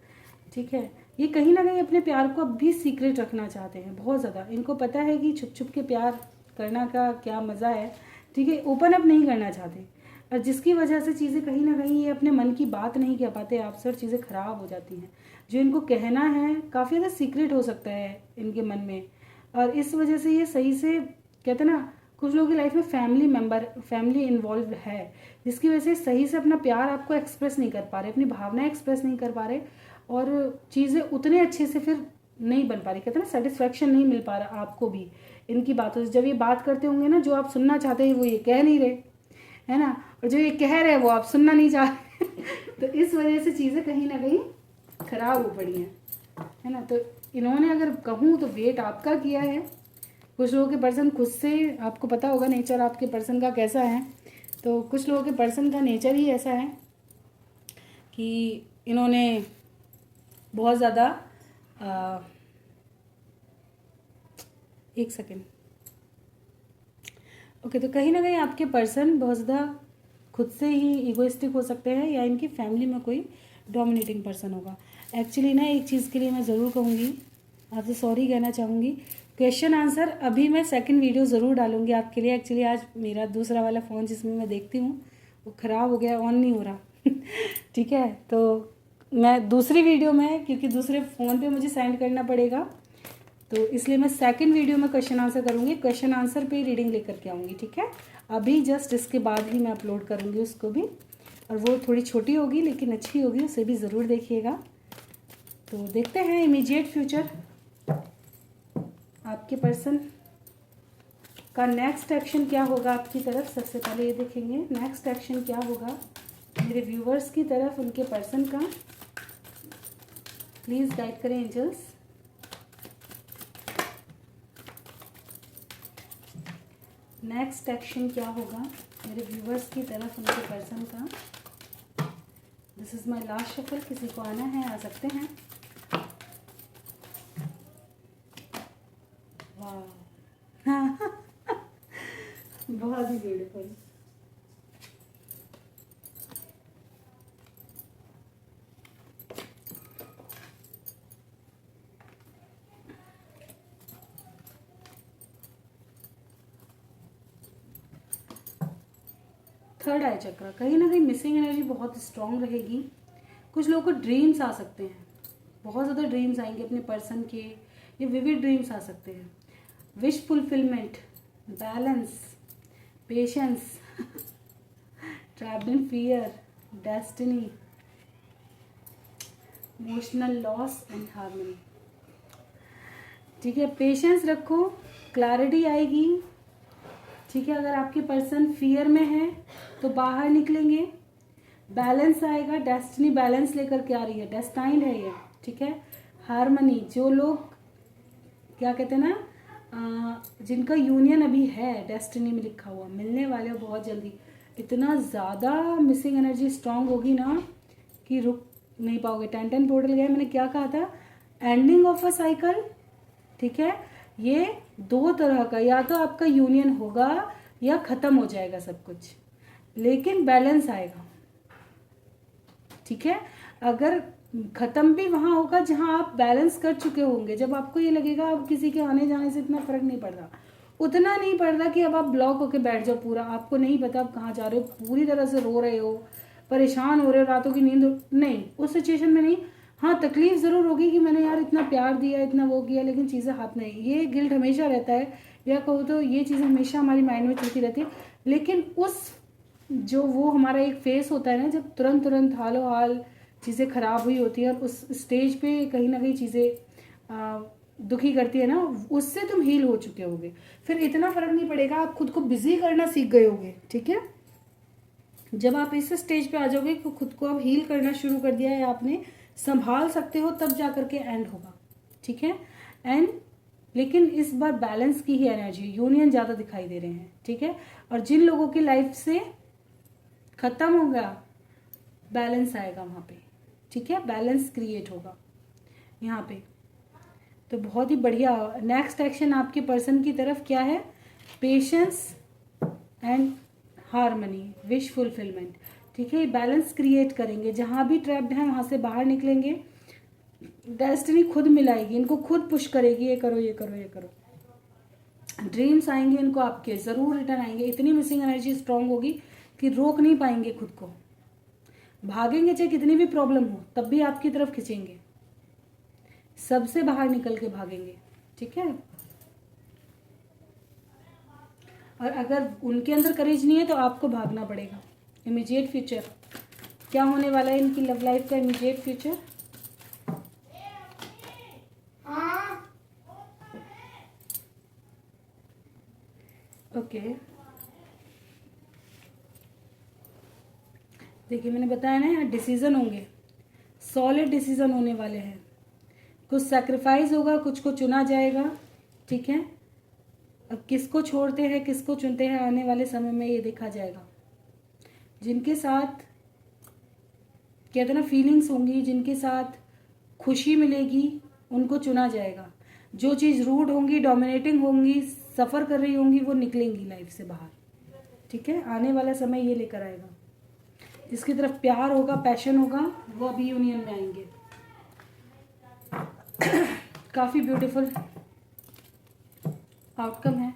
ठीक है, ये कहीं ना कहीं अपने प्यार को अब भी सीक्रेट रखना चाहते हैं बहुत ज़्यादा। इनको पता है कि छुप छुप के प्यार करना का क्या मज़ा है। ठीक है, ओपन अप नहीं करना चाहते, और जिसकी वजह से चीज़ें कहीं ना कहीं ये अपने मन की बात नहीं कह पाते आपसे, और चीज़ें ख़राब हो जाती हैं। जो इनको कहना है काफ़ी ज़्यादा सीक्रेट हो सकता है इनके मन में, और इस वजह से ये सही से, कहते ना, कुछ लोगों की लाइफ में फैमिली इन्वॉल्व है, जिसकी वजह से सही से अपना प्यार आपको एक्सप्रेस नहीं कर पा रहे, अपनी भावनाएं एक्सप्रेस नहीं कर पा रहे, और चीज़ें उतने अच्छे से फिर नहीं बन पा रही। कहते हैं ना, सेटिस्फेक्शन नहीं मिल पा रहा आपको भी इनकी बातों से। जब ये बात करते होंगे ना, जो आप सुनना चाहते हैं वो ये कह नहीं रहे, है ना, और जो ये कह रहे हैं वो आप सुनना नहीं चाह रहे तो इस वजह से चीज़ें कहीं ना कहीं खराब हो पड़ी हैं, है ना। तो इन्होंने, अगर कहूँ तो, वेट आपका किया है। कुछ लोगों के पर्सन खुद से, आपको पता होगा नेचर आपके पर्सन का कैसा है, तो कुछ लोगों के पर्सन का नेचर ही ऐसा है कि इन्होंने बहुत ज़्यादा, एक सेकेंड, ओके, तो कहीं ना कहीं आपके पर्सन बहुत ज़्यादा खुद से ही इगोइस्टिक हो सकते हैं, या इनकी फैमिली में कोई डोमिनेटिंग पर्सन होगा। एक्चुअली ना, एक चीज़ के लिए मैं ज़रूर कहूँगी, आपसे सॉरी कहना चाहूँगी। क्वेश्चन आंसर अभी मैं सेकंड वीडियो ज़रूर डालूँगी आपके लिए। एक्चुअली आज मेरा दूसरा वाला फ़ोन जिसमें मैं देखती हूँ वो ख़राब हो गया, ऑन नहीं हो रहा ठीक है, तो मैं दूसरी वीडियो में, क्योंकि दूसरे फ़ोन पे मुझे सेंड करना पड़ेगा, तो इसलिए मैं सेकंड वीडियो में क्वेश्चन आंसर करूँगी। क्वेश्चन आंसर पे रीडिंग लेकर के आऊँगी। ठीक है, अभी जस्ट इसके बाद ही मैं अपलोड करूँगी उसको भी, और वो थोड़ी छोटी होगी लेकिन अच्छी होगी, उसे भी ज़रूर देखिएगा। तो देखते हैं इमीडिएट फ्यूचर आपके पर्सन का नेक्स्ट एक्शन क्या होगा आपकी तरफ। सबसे पहले ये देखेंगे नेक्स्ट एक्शन क्या होगा मेरे व्यूवर्स की तरफ, उनके पर्सन का। प्लीज़ गाइड करें एंजल्स। नेक्स्ट एक्शन क्या होगा मेरे व्यूवर्स की तरफ, उनके पर्सन का। This is my last shuffle, किसी को आना है आ सकते हैं। थर्ड आई चक्र, कहीं ना कहीं मिसिंग एनर्जी बहुत स्ट्रांग रहेगी। कुछ लोगों को ड्रीम्स आ सकते हैं, बहुत ज़्यादा ड्रीम्स आएंगे अपने पर्सन के, ये विविड ड्रीम्स आ सकते हैं। Wish fulfilment, balance, patience, trapped in fear, destiny, emotional loss and harmony. ठीक है, पेशेंस रखो, क्लैरिटी आएगी। ठीक है, अगर आपके पर्सन फियर में है तो बाहर निकलेंगे, बैलेंस आएगा, डेस्टिनी बैलेंस लेकर के आ रही है, डेस्टाइंड है ये। ठीक है, हार्मनी, जो लोग क्या कहते हैं ना, जिनका यूनियन अभी है डेस्टिनी में लिखा हुआ, मिलने वाले हो बहुत जल्दी। इतना ज़्यादा मिसिंग एनर्जी स्ट्रांग होगी ना कि रुक नहीं पाओगे। 10-10 पोर्टल गए, मैंने क्या कहा था, एंडिंग ऑफ अ साइकिल। ठीक है, ये दो तरह का, या तो आपका यूनियन होगा या ख़त्म हो जाएगा सब कुछ, लेकिन बैलेंस आएगा। ठीक है, अगर ख़त्म भी वहाँ होगा जहाँ आप बैलेंस कर चुके होंगे, जब आपको ये लगेगा अब किसी के आने जाने से इतना फ़र्क नहीं पड़ रहा, उतना नहीं पड़ रहा कि अब आप ब्लॉक होके बैठ जाओ पूरा, आपको नहीं पता आप कहाँ जा रहे हो, पूरी तरह से रो रहे हो, परेशान हो रहे हो, रातों की नींद नहीं, उस सिचुएशन में नहीं। हाँ, तकलीफ ज़रूर होगी कि मैंने यार इतना प्यार दिया, इतना वो किया, लेकिन चीज़ें हाथ नहीं, ये गिल्ट हमेशा रहता है, या कहो तो ये चीज़ हमेशा हमारी माइंड में चलती रहती है। लेकिन उस जो वो हमारा एक फेस होता है ना, जब तुरंत तुरंत हालो हाल चीज़ें ख़राब हुई होती है और उस स्टेज पे कहीं ना कहीं चीज़ें दुखी करती है ना, उससे तुम हील हो चुके होगे, फिर इतना फ़र्क नहीं पड़ेगा, आप खुद को बिजी करना सीख गए होगे। ठीक है, जब आप इस स्टेज पे आ जाओगे तो खुद को आप हील करना शुरू कर दिया है, आपने संभाल सकते हो, तब जा करके एंड होगा। ठीक है, एंड लेकिन इस बार बैलेंस की ही एनर्जी, यूनियन ज़्यादा दिखाई दे रहे हैं। ठीक है, और जिन लोगों की लाइफ से ख़त्म होगा, बैलेंस आएगा वहाँ पे। ठीक है, बैलेंस क्रिएट होगा यहाँ पे, तो बहुत ही बढ़िया। नेक्स्ट एक्शन आपके पर्सन की तरफ क्या है, patience and harmony, wish fulfilment. ठीक है, बैलेंस क्रिएट करेंगे, जहाँ भी ट्रैप्ड हैं वहाँ से बाहर निकलेंगे, डेस्टिनी खुद मिलाएगी, इनको खुद पुश करेगी, ये करो ये करो ये करो। ड्रीम्स आएंगे इनको आपके, ज़रूर रिटर्न आएंगे, इतनी मिसिंग एनर्जी स्ट्रांग होगी कि रोक नहीं पाएंगे खुद को, भागेंगे चाहे कितनी भी प्रॉब्लम हो, तब भी आपकी तरफ खींचेंगे, सबसे बाहर निकल के भागेंगे। ठीक है, और अगर उनके अंदर करेज नहीं है तो आपको भागना पड़ेगा। इमीडिएट फ्यूचर क्या होने वाला है इनकी लव लाइफ का, इमीडिएट फ्यूचर ओके। देखिए, मैंने बताया ना, यहाँ डिसीजन होंगे, सॉलिड डिसीजन होने वाले हैं, कुछ सैक्रिफाइस होगा, कुछ को चुना जाएगा। ठीक है, अब किसको छोड़ते हैं किसको चुनते हैं, आने वाले समय में ये देखा जाएगा। जिनके साथ कहते हैं ना फीलिंग्स होंगी, जिनके साथ खुशी मिलेगी, उनको चुना जाएगा। जो चीज़ रूड होंगी, डोमिनेटिंग होंगी, सफ़र कर रही होंगी, वो निकलेंगी लाइफ से बाहर। ठीक है, आने वाला समय ये लेकर आएगा। जिसकी तरफ प्यार होगा, पैशन होगा, वो अभी यूनियन में आएंगे। काफ़ी ब्यूटीफुल आउटकम है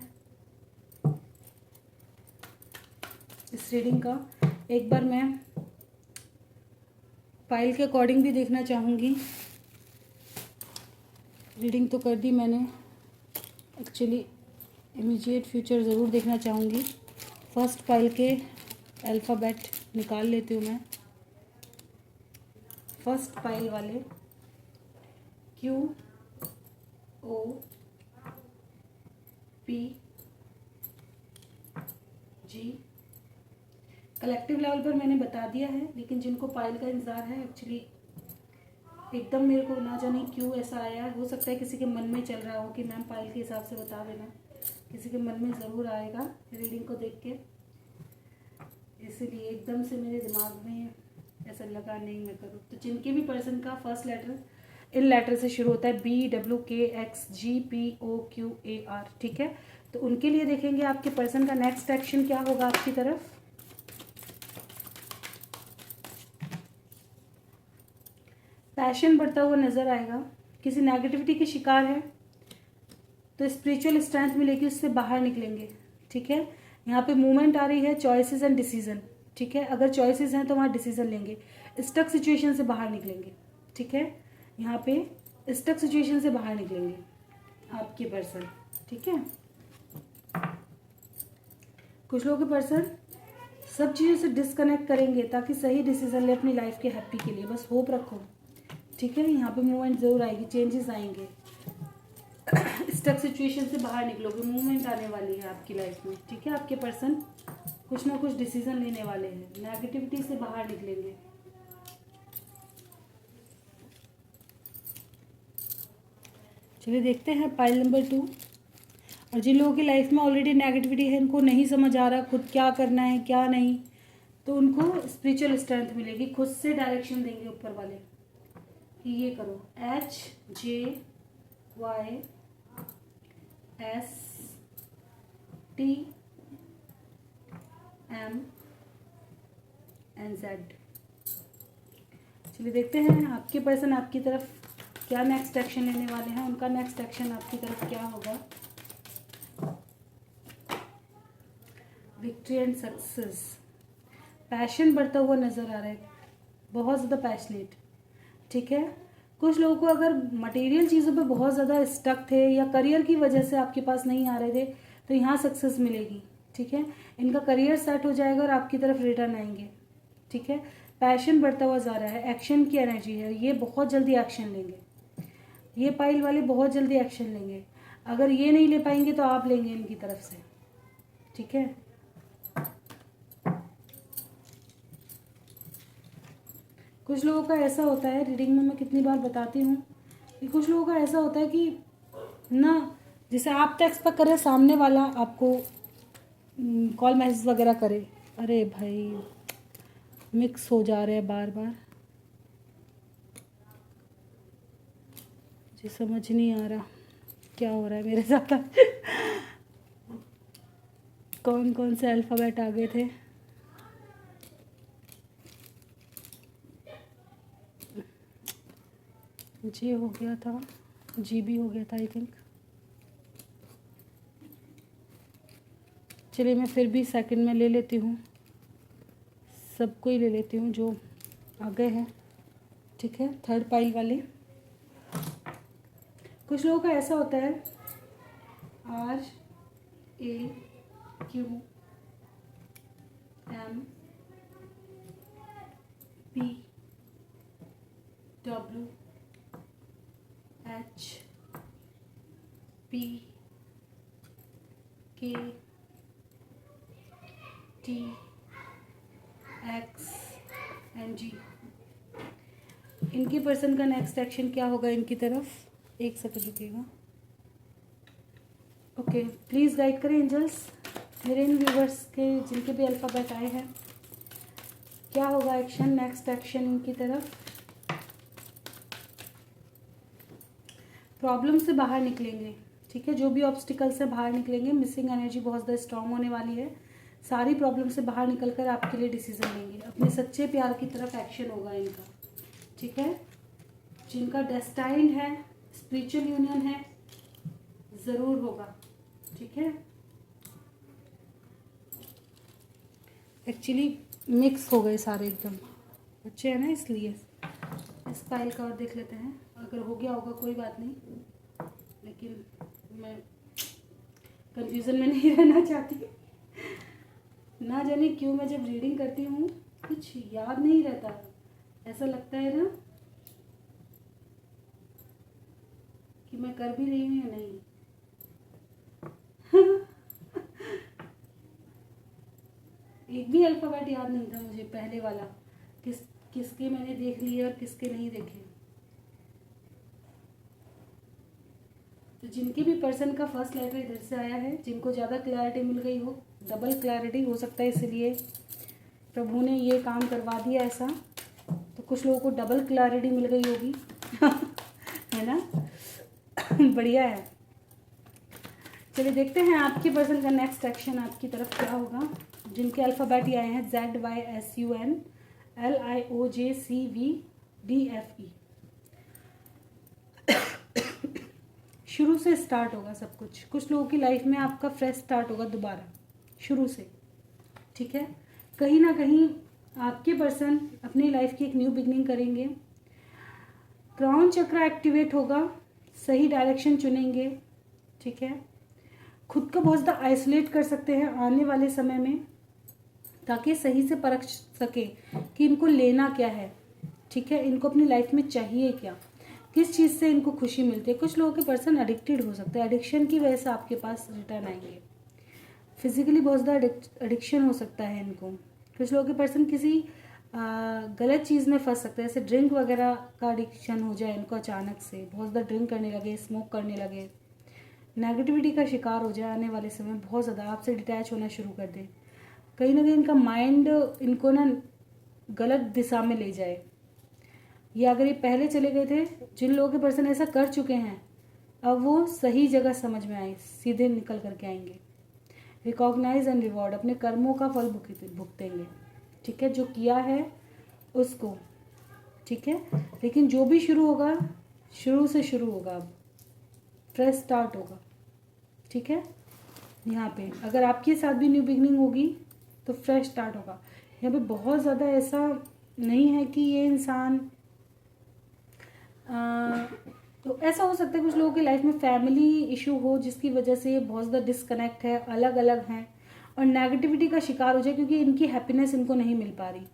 इस रीडिंग का। एक बार मैं फाइल के अकॉर्डिंग भी देखना चाहूँगी। रीडिंग तो कर दी मैंने, एक्चुअली इमीडिएट फ्यूचर ज़रूर देखना चाहूँगी। फर्स्ट फाइल के अल्फ़ाबेट निकाल लेती हूँ मैं। फर्स्ट फाइल वाले Q O P G, collective level पर मैंने बता दिया है, लेकिन जिनको पायल का इंतज़ार है, एक्चुअली एकदम मेरे को ना जाने क्यों ऐसा आया, हो सकता है किसी के मन में चल रहा हो कि मैम पायल के हिसाब से बता देना, किसी के मन में ज़रूर आएगा रीडिंग को देख के, इसलिए एकदम से मेरे दिमाग में ऐसा लगा नहीं मैं करूँ। तो जिनके भी पर्सन का फर्स्ट लेटर इन लेटर से शुरू होता है, BWKXGPOQAR, ठीक है, तो उनके लिए देखेंगे आपके पर्सन का नेक्स्ट एक्शन क्या होगा आपकी तरफ। पैशन बढ़ता हुआ नज़र आएगा, किसी नेगेटिविटी के शिकार है तो स्पिरिचुअल स्ट्रेंथ मिलेगी, उससे बाहर निकलेंगे। ठीक है, यहाँ पे मूवमेंट आ रही है, चॉइसेस एंड डिसीजन। ठीक है। अगर चॉइसेस हैं तो वहाँ डिसीजन लेंगे, स्टक सिचुएशन से बाहर निकलेंगे, ठीक है। यहाँ पे स्टक सिचुएशन से बाहर निकलेंगे आपके पर्सन, ठीक है। कुछ लोगों के पर्सन सब चीज़ों से डिस्कनेक्ट करेंगे ताकि सही डिसीजन ले अपनी लाइफ के हैप्पी के लिए, बस होप रखो, ठीक है। यहाँ पे मूवमेंट ज़रूर आएगी, चेंजेस आएंगे, स्टक सिचुएशन से बाहर निकलोगे, मूवमेंट आने वाली है आपकी लाइफ में, ठीक है। आपके पर्सन कुछ ना कुछ डिसीजन लेने वाले हैं, नेगेटिविटी से बाहर निकलेंगे। चलिए देखते हैं पाइल नंबर 2। और जिन लोगों की लाइफ में ऑलरेडी नेगेटिविटी है, इनको नहीं समझ आ रहा खुद क्या करना है क्या नहीं, तो उनको स्पिरिचुअल स्ट्रेंथ मिलेगी, खुद से डायरेक्शन देंगे ऊपर वाले कि ये करो। HJYSTMNZ। चलिए देखते हैं आपके पर्सन आपकी तरफ क्या नेक्स्ट एक्शन लेने वाले हैं, उनका नेक्स्ट एक्शन आपकी तरफ क्या होगा। विक्ट्री एंड सक्सेस, पैशन बढ़ता हुआ नज़र आ रहा है, बहुत ज़्यादा पैशनेट, ठीक है। कुछ लोगों को अगर मटेरियल चीज़ों पे बहुत ज़्यादा स्टक थे या करियर की वजह से आपके पास नहीं आ रहे थे, तो यहाँ सक्सेस मिलेगी, ठीक है। इनका करियर सेट हो जाएगा और आपकी तरफ रिटर्न आएंगे, ठीक है। पैशन बढ़ता हुआ जा रहा है, एक्शन की एनर्जी है, ये बहुत जल्दी एक्शन लेंगे, ये पाइल वाले बहुत जल्दी एक्शन लेंगे। अगर ये नहीं ले पाएंगे तो आप लेंगे इनकी तरफ से, ठीक है। कुछ लोगों का ऐसा होता है, रीडिंग में मैं कितनी बार बताती हूँ कि कुछ लोगों का ऐसा होता है कि ना, जैसे आप टेक्स्ट पर करें, सामने वाला आपको कॉल मैसेज वगैरह करे, अरे भाई मिक्स हो जा रहे हैं बार बार, मुझे समझ नहीं आ रहा क्या हो रहा है मेरे साथ। कौन कौन से अल्फ़ाबेट आ गए थे, जी हो गया था, जी भी हो गया था आई थिंक। चलिए मैं फिर भी सेकंड में ले लेती हूँ, सबको ही ले लेती हूँ जो आगे हैं, ठीक है। थर्ड पाइल वाले, कुछ लोगों का ऐसा होता है RAQWHPKTXNG। इनके पर्सन का नेक्स्ट एक्शन क्या होगा इनकी तरफ, एक सेकंड रुकिएगा। ओके, प्लीज़ गाइड करें एंजल्स मेरे इन व्यूवर्स के जिनके भी अल्फ़ाबेट आए हैं, क्या होगा एक्शन, नेक्स्ट एक्शन इनकी तरफ। प्रॉब्लम से बाहर निकलेंगे, ठीक है। जो भी ऑब्स्टिकल से बाहर निकलेंगे, मिसिंग एनर्जी बहुत ज़्यादा स्ट्रांग होने वाली है, सारी प्रॉब्लम से बाहर निकलकर आपके लिए डिसीजन लेंगे, अपने सच्चे प्यार की तरफ एक्शन होगा इनका, ठीक है। जिनका डेस्टाइंड है, स्पिरिचुअल यूनियन है, ज़रूर होगा, ठीक है। एक्चुअली मिक्स हो गए सारे एकदम, बच्चे हैं ना इसलिए। इस फाइल का और देख लेते हैं, अगर हो गया होगा कोई बात नहीं, लेकिन मैं कंफ्यूजन में नहीं रहना चाहती। ना जाने क्यों मैं जब रीडिंग करती हूँ कुछ याद नहीं रहता, ऐसा लगता है ना कि मैं कर भी रही हूँ या नहीं। एक भी अल्फ़ाबेट याद नहीं था मुझे, पहले वाला किसके मैंने देख लिए और किसके नहीं देखे। तो जिनके भी पर्सन का फर्स्ट लेटर इधर से आया है, जिनको ज़्यादा क्लैरिटी मिल गई हो, डबल क्लैरिटी हो सकता है, इसलिए प्रभु ने ये काम करवा दिया ऐसा, तो कुछ लोगों को डबल क्लैरिटी मिल गई होगी। है ना, बढ़िया है। चलिए देखते हैं आपके पर्सन का नेक्स्ट एक्शन आपकी तरफ क्या होगा। जिनके अल्फ़ाबेट ये आए हैं ZYSUNLIOJCVDFE। शुरू से स्टार्ट होगा सब कुछ, कुछ लोगों की लाइफ में आपका फ्रेश स्टार्ट होगा दोबारा शुरू से, ठीक है। कहीं ना कहीं आपके पर्सन अपनी लाइफ की एक न्यू बिगनिंग करेंगे। क्राउन चक्र एक्टिवेट होगा, सही डायरेक्शन चुनेंगे, ठीक है। खुद को बहुत ज़्यादा आइसोलेट कर सकते हैं आने वाले समय में, ताकि सही से परख सके कि इनको लेना क्या है, ठीक है, इनको अपनी लाइफ में चाहिए क्या, किस चीज़ से इनको खुशी मिलती है। कुछ लोगों के पर्सन एडिक्टेड हो सकते हैं, एडिक्शन की वजह से आपके पास रिटर्न आएंगे। फिजिकली बहुत ज़्यादा एडिक्शन हो सकता है इनको। कुछ लोगों के पर्सन किसी गलत चीज़ में फंस सकते हैं, जैसे ड्रिंक वगैरह का एडिक्शन हो जाए इनको, अचानक से बहुत ज़्यादा ड्रिंक करने लगे, स्मोक करने लगे, नेगेटिविटी का शिकार हो जाए आने वाले समय, बहुत ज़्यादा आपसे डिटैच होना शुरू कर दे। कहीं ना कहीं इनका माइंड इनको ना गलत दिशा में ले जाए, या अगर ये पहले चले गए थे, जिन लोगों के पर्सन ऐसा कर चुके हैं, अब वो सही जगह समझ में आए, सीधे निकल करके आएंगे। रिकॉग्नाइज एंड रिवॉर्ड, अपने कर्मों का फल भुगतेंगे, ठीक है, जो किया है उसको, ठीक है। लेकिन जो भी शुरू होगा, शुरू से शुरू होगा, अब फ्रेश स्टार्ट होगा, ठीक है। यहाँ पे अगर आपके साथ भी न्यू बिगनिंग होगी तो फ्रेश स्टार्ट होगा। यहाँ पे बहुत ज़्यादा ऐसा नहीं है कि ये इंसान तो ऐसा हो सकता है कुछ लोगों की लाइफ में फैमिली इशू हो, जिसकी वजह से ये बहुत ज़्यादा डिस्कनेक्ट है, अलग अलग हैं और नेगेटिविटी का शिकार हो जाए, क्योंकि इनकी हैप्पीनेस इनको नहीं मिल पा रही,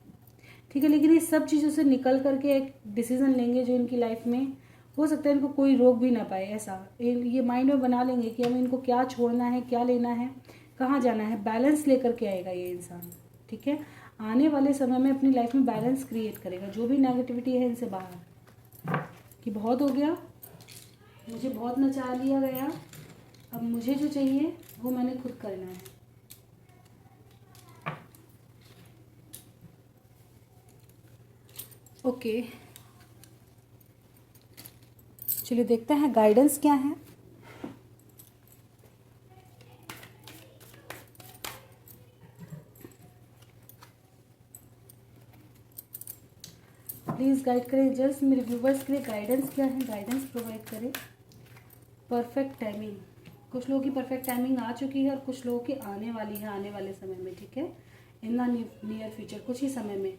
ठीक है। लेकिन ये सब चीज़ों से निकल करके एक डिसीजन लेंगे जो इनकी लाइफ में हो सकता है इनको कोई रोक भी ना पाए। ऐसा ये माइंड में बना लेंगे कि हमें इनको क्या छोड़ना है, क्या लेना है, कहाँ जाना है, बैलेंस लेकर के आएगा ये इंसान, ठीक है। आने वाले समय में अपनी लाइफ में बैलेंस क्रिएट करेगा, जो भी नेगेटिविटी है इनसे बाहर। कि बहुत हो गया, मुझे बहुत नचा लिया गया, अब मुझे जो चाहिए वो मैंने खुद करना है। ओके, चलिए देखते हैं गाइडेंस क्या है। प्लीज़ गाइड करें, जस्ट मेरे व्यूवर्स के लिए गाइडेंस क्या है, गाइडेंस प्रोवाइड करें। परफेक्ट टाइमिंग, कुछ लोगों की परफेक्ट टाइमिंग आ चुकी है और कुछ लोगों की आने वाली है आने वाले समय में, ठीक है, इन द नियर फ्यूचर, कुछ ही समय में।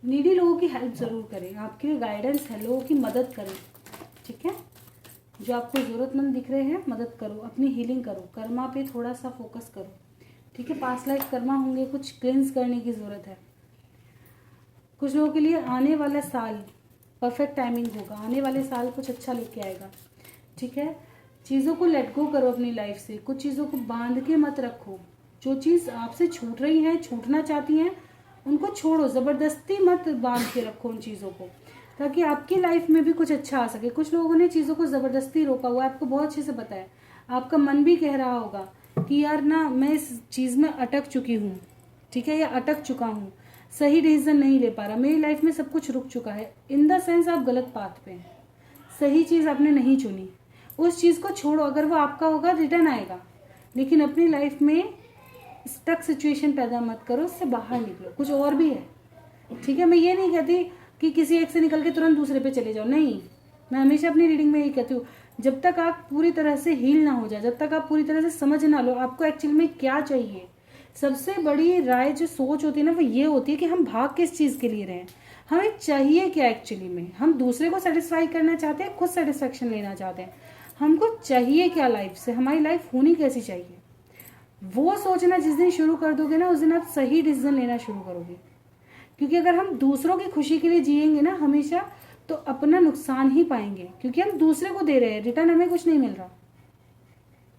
नीडी लोगों की हेल्प ज़रूर करें, आपके लिए गाइडेंस है, लोगों की मदद करें, ठीक है। जो आपको ज़रूरतमंद दिख रहे हैं मदद करो, अपनी हीलिंग करो, कर्मा पे थोड़ा सा फोकस करो, ठीक है। पास्ट लाइफ कर्मा होंगे, कुछ क्लिंस करने की ज़रूरत है। कुछ लोगों के लिए आने वाला साल परफेक्ट टाइमिंग होगा, आने वाले साल कुछ अच्छा लेके आएगा, ठीक है। चीज़ों को लेट गो करो अपनी लाइफ से, कुछ चीज़ों को बांध के मत रखो। जो चीज़ आपसे छूट रही है, छूटना चाहती हैं, उनको छोड़ो, ज़बरदस्ती मत बांध के रखो उन चीज़ों को, ताकि आपकी लाइफ में भी कुछ अच्छा आ सके। कुछ लोगों ने चीज़ों को ज़बरदस्ती रोका हुआ है, आपको बहुत अच्छे से पता है। आपका मन भी कह रहा होगा कि यार ना, मैं इस चीज़ में अटक चुकी हूँ, ठीक है, या अटक चुका हूँ, सही डिसीजन नहीं ले पा रहा, मेरी लाइफ में सब कुछ रुक चुका है। इन द सेंस आप गलत पाथ पे हैं, सही चीज़ आपने नहीं चुनी। उस चीज़ को छोड़ो, अगर वो आपका होगा रिटर्न आएगा, लेकिन अपनी लाइफ में स्टक सिचुएशन पैदा मत करो, उससे बाहर निकलो। कुछ और भी है, ठीक है। मैं ये नहीं कहती कि किसी एक से निकल के तुरंत दूसरे पे चले जाओ, नहीं। मैं हमेशा अपनी रीडिंग में यही कहती हूँ, जब तक आप पूरी तरह से हील ना हो जाए, जब तक आप पूरी तरह से समझ ना लो आपको एक्चुअल में क्या चाहिए। सबसे बड़ी राय जो सोच होती है ना, वो ये होती है कि हम भाग किस चीज़ के लिए रहे हैं, हमें चाहिए क्या एक्चुअली में। हम दूसरे को सेटिस्फाई करना चाहते हैं, खुद सेटिस्फेक्शन लेना चाहते हैं, हमको चाहिए क्या लाइफ से, हमारी लाइफ होनी कैसी चाहिए, वो सोचना जिस दिन शुरू कर दोगे ना, उस दिन आप सही डिसीजन लेना शुरू करोगे। क्योंकि अगर हम दूसरों की खुशी के लिए जिएंगे ना हमेशा, तो अपना नुकसान ही पाएंगे, क्योंकि हम दूसरे को दे रहे हैं, रिटर्न हमें कुछ नहीं मिल रहा,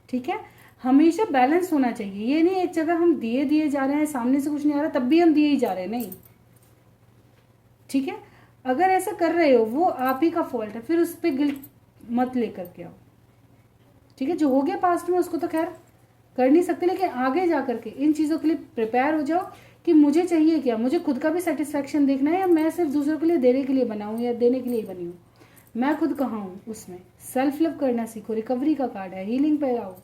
ठीक है। हमेशा बैलेंस होना चाहिए, ये नहीं एक जगह हम दिए दिए जा रहे हैं, सामने से कुछ नहीं आ रहा तब भी हम दिए ही जा रहे हैं, नहीं, ठीक है। अगर ऐसा कर रहे हो वो आप ही का फॉल्ट है, फिर उस पर गिल्ट मत लेकर के आओ, ठीक है। जो हो गया पास्ट में उसको तो खैर कर नहीं सकते, लेकिन आगे जा करके इन चीज़ों के लिए प्रिपेयर हो जाओ कि मुझे चाहिए क्या, मुझे खुद का भी सेटिस्फेक्शन देखना है, या मैं सिर्फ दूसरों के लिए देने के लिए बना हूँ या देने के लिए बनी हूँ, मैं खुद कहाँ हूँ उसमें। सेल्फ लव करना सीखो, रिकवरी का कार्ड है, हीलिंग पे आओ,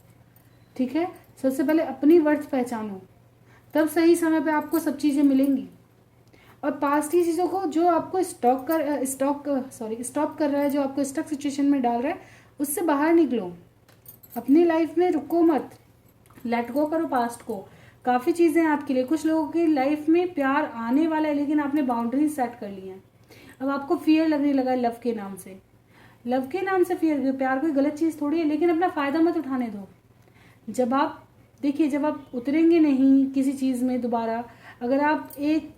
ठीक है। सबसे पहले अपनी वर्थ पहचानो, तब सही समय पे आपको सब चीज़ें मिलेंगी। और पास्ट की चीज़ों को जो आपको स्टॉप कर रहा है, जो आपको स्टक सिचुएशन में डाल रहा है, उससे बाहर निकलो। अपनी लाइफ में रुको मत, लेट गो करो पास्ट को, काफ़ी चीज़ें हैं आपके लिए। कुछ लोगों की लाइफ में प्यार आने वाला है लेकिन आपने बाउंड्रीज सेट कर ली हैं। अब आपको फियर लगने लगा है लव के नाम से। लव के नाम से फियर, प्यार कोई गलत चीज़ थोड़ी है, लेकिन अपना फ़ायदा मत उठाने दो। जब आप देखिए, जब आप उतरेंगे नहीं किसी चीज़ में दोबारा, अगर आप एक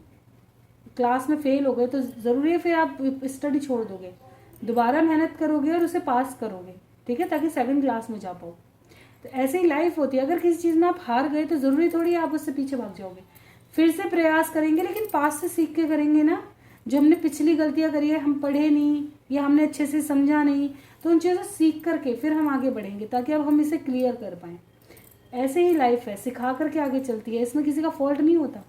क्लास में फेल हो गए तो ज़रूरी है फिर आप स्टडी छोड़ दोगे, दोबारा मेहनत करोगे और उसे पास करोगे, ठीक है, ताकि सेकंड क्लास में जा पाओ। तो ऐसे ही लाइफ होती है। अगर किसी चीज़ में आप हार गए तो ज़रूरी थोड़ी आप उससे पीछे भाग जाओगे, फिर से प्रयास करेंगे, लेकिन पास से सीख के करेंगे ना। जो हमने पिछली गलतियां करी है, हम पढ़े नहीं या हमने अच्छे से समझा नहीं, तो उन चीज़ों से सीख करके फिर हम आगे बढ़ेंगे ताकि अब हम इसे क्लियर कर पाएँ। ऐसे ही लाइफ है, सिखा करके आगे चलती है, इसमें किसी का फॉल्ट नहीं होता,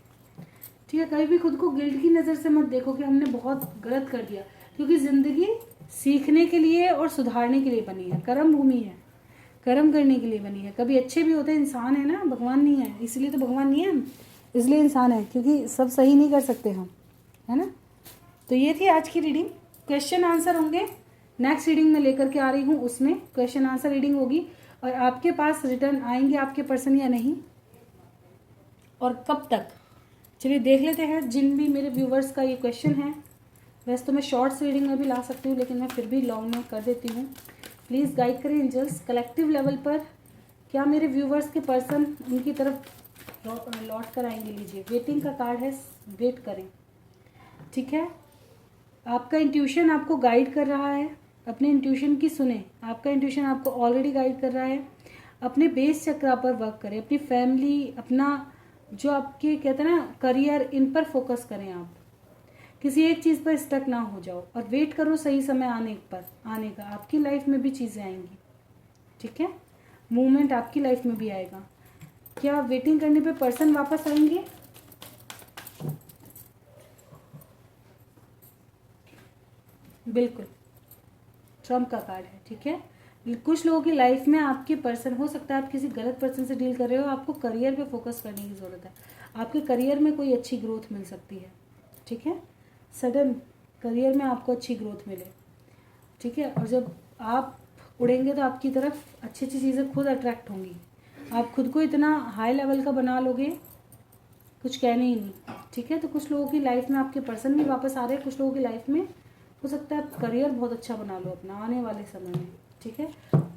ठीक है। कभी भी खुद को गिल्ट की नज़र से मत देखो कि हमने बहुत गलत कर दिया, क्योंकि ज़िंदगी सीखने के लिए और सुधारने के लिए बनी है, कर्म भूमि है, कर्म करने के लिए बनी है। कभी अच्छे भी होते हैं, इंसान है ना, भगवान नहीं है, इसलिए तो भगवान नहीं है, इसलिए इंसान है, क्योंकि सब सही नहीं कर सकते हम, है ना। तो ये थी आज की रीडिंग। क्वेश्चन आंसर होंगे नेक्स्ट रीडिंग में लेकर के आ रही हूँ, उसमें क्वेश्चन आंसर रीडिंग होगी और आपके पास रिटर्न आएंगे आपके पर्सन या नहीं, और कब तक, चलिए देख लेते हैं। जिन भी मेरे व्यूवर्स का ये क्वेश्चन है, वैसे तो मैं शॉर्ट्स रीडिंग में भी ला सकती हूँ, लेकिन मैं फिर भी लॉन्ग में कर देती हूँ। प्लीज़ गाइड करें एंजल्स, कलेक्टिव लेवल पर क्या मेरे व्यूवर्स के पर्सन उनकी तरफ लौट कर आएंगे। लीजिए, वेटिंग का कार्ड है, वेट करें, ठीक है। आपका इंट्यूशन आपको गाइड कर रहा है, अपने इंट्यूशन की सुने, आपका इंट्यूशन आपको ऑलरेडी गाइड कर रहा है। अपने बेस चक्रा पर वर्क करें, अपनी फैमिली, अपना जो आपके कहते हैं ना करियर, इन पर फोकस करें। आप किसी एक चीज़ पर स्टक ना हो जाओ और वेट करो सही समय आने का। आपकी लाइफ में भी चीज़ें आएंगी, ठीक है, मूवमेंट आपकी लाइफ में भी आएगा। क्या वेटिंग करने पे पर्सन वापस आएंगे? बिल्कुल, ट्रम्प का कार्ड है, ठीक है। कुछ लोगों की लाइफ में आपके पर्सन, हो सकता है आप किसी गलत पर्सन से डील कर रहे हो, आपको करियर पे फोकस करने की ज़रूरत है। आपके करियर में कोई अच्छी ग्रोथ मिल सकती है, ठीक है, सडन करियर में आपको अच्छी ग्रोथ मिले, ठीक है। और जब आप उड़ेंगे तो आपकी तरफ अच्छी अच्छी चीज़ें खुद अट्रैक्ट होंगी। आप खुद को इतना हाई लेवल का बना लोगे, कुछ कहने ही नहीं, ठीक है। तो कुछ लोगों की लाइफ में आपके पर्सन भी वापस आ रहे हैं, कुछ लोगों की लाइफ में हो सकता है आप करियर बहुत अच्छा बना लो अपना आने वाले समय में, ठीक है।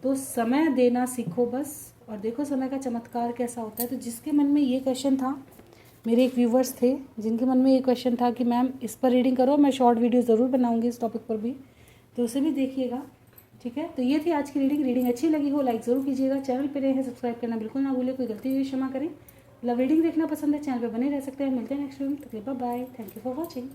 तो समय देना सीखो बस, और देखो समय का चमत्कार कैसा होता है। तो जिसके मन में ये क्वेश्चन था, मेरे एक व्यूवर्स थे जिनके मन में ये क्वेश्चन था कि मैम इस पर रीडिंग करो, मैं शॉर्ट वीडियो ज़रूर बनाऊंगी इस टॉपिक पर भी, तो उसे भी देखिएगा, ठीक है। तो ये थी आज की रीडिंग अच्छी लगी हो लाइक ज़रूर कीजिएगा, चैनल पर रहे हैं सब्सक्राइब करना बिल्कुल ना भूलें, कोई गलती हुई क्षमा करें। रीडिंग देखना पसंद है, चैनल पर बने रह सकते हैं। मिलते हैं नेक्स्ट वीडियो में, तक bye bye, thank you for watching.